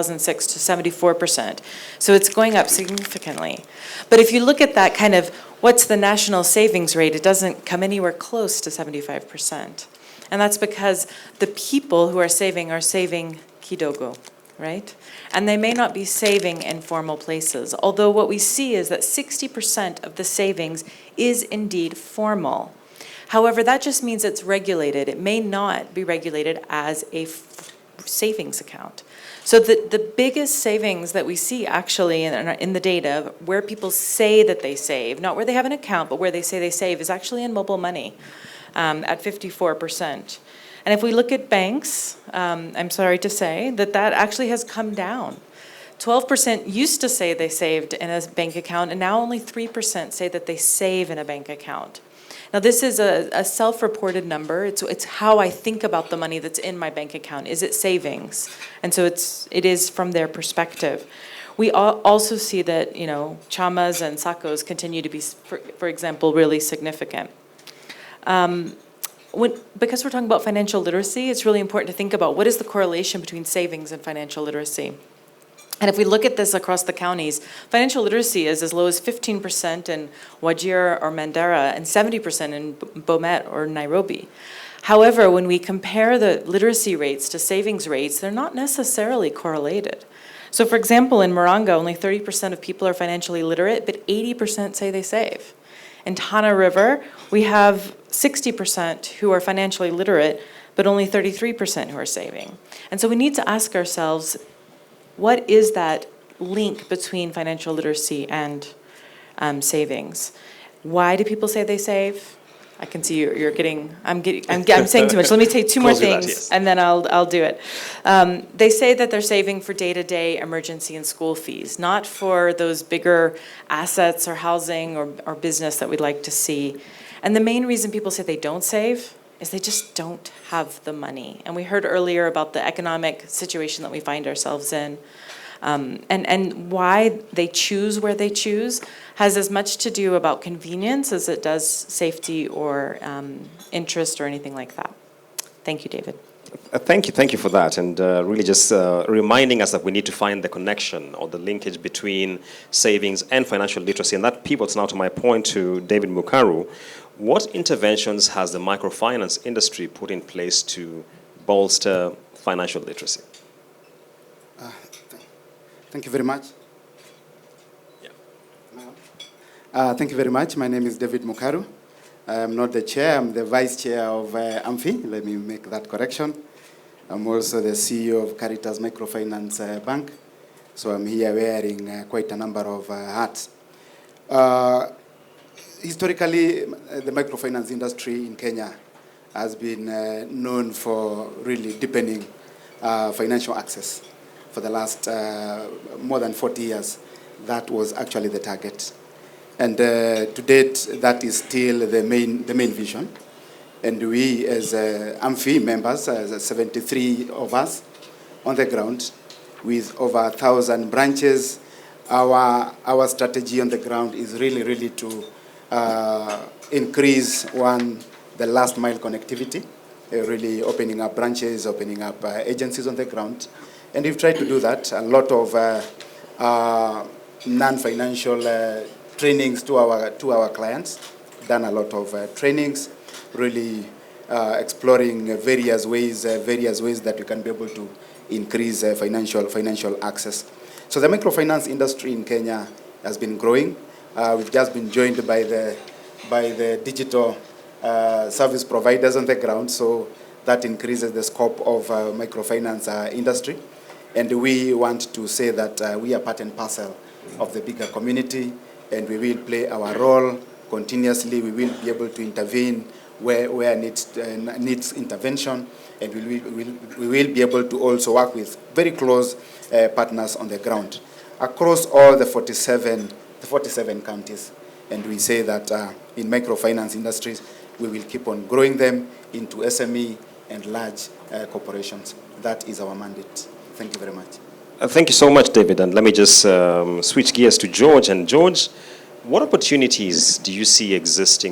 2006 to 74%. So it's going up significantly. But if you look at that kind of what's the national savings rate, it doesn't come anywhere close to 75%. And that's because the people who are saving kidogo, right? And they may not be saving in formal places, although what we see is that 60% of the savings is indeed formal. However, that just means it's regulated. It may not be regulated as a savings account. So the biggest savings that we see actually in the data, where people say that they save, not where they have an account, but where they say they save, is actually in mobile money at 54%. And if we look at banks, I'm sorry to say that actually has come down. 12% used to say they saved in a bank account, and now only 3% say that they save in a bank account. Now, this is a self-reported number. It's how I think about the money that's in my bank account. Is it savings? And so it is from their perspective. We also see that, chamas and sakos continue to be, for example, really significant. Because we're talking about financial literacy, it's really important to think about what is the correlation between savings and financial literacy. And if we look at this across the counties, financial literacy is as low as 15% in Wajir or Mandara and 70% in Bomet or Nairobi. However, when we compare the literacy rates to savings rates, they're not necessarily correlated. So for example, in Moranga, only 30% of people are financially literate, but 80% say they save. In Tana River, we have 60% who are financially literate, but only 33% who are saving. And so we need to ask ourselves, what is that link between financial literacy and savings? Why do people say they save? I can see you're getting. I'm saying too much. Let me take two more things, yes. And then I'll do it. They say that they're saving for day-to-day emergency and school fees, not for those bigger assets or housing or business that we'd like to see. And the main reason people say they don't save is they just don't have the money. And we heard earlier about the economic situation that we find ourselves in. And why they choose where they choose has as much to do about convenience as it does safety or interest or anything like that. Thank you, David. Thank you for that, and really just reminding us that we need to find the connection or the linkage between savings and financial literacy. And that pivots now to my point to David Mukaru. What interventions has the microfinance industry put in place to bolster financial literacy? Thank you very much. Yeah. Thank you very much. My name is David Mukaru. I'm not the chair, I'm the vice chair of AMFI. Let me make that correction. I'm also the CEO of Caritas Microfinance Bank. So I'm here wearing quite a number of hats. Historically, the microfinance industry in Kenya has been known for really deepening financial access. For the last more than 40 years, that was actually the target. And to date, that is still the main vision. And we, as AMFI members, 73 of us on the ground, with over 1,000 branches, our strategy on the ground is really to increase, the last mile connectivity, really opening up branches, opening up agencies on the ground. And we've tried to do that. A lot of non-financial trainings to our clients, done a lot of trainings, really exploring various ways that we can be able to increase financial access. So the microfinance industry in Kenya has been growing. We've just been joined by the digital service providers on the ground, so that increases the scope of microfinance industry. And we want to say that we are part and parcel of the bigger community, and we will play our role continuously. We will be able to intervene where needs intervention, and we will be able to also work with very close partners on the ground across all the 47 counties. And we say that in microfinance industries, we will keep on growing them into SME and large corporations. That is our mandate. Thank you very much. Thank you so much, David. And let me just switch gears to George. And George, what opportunities do you see existing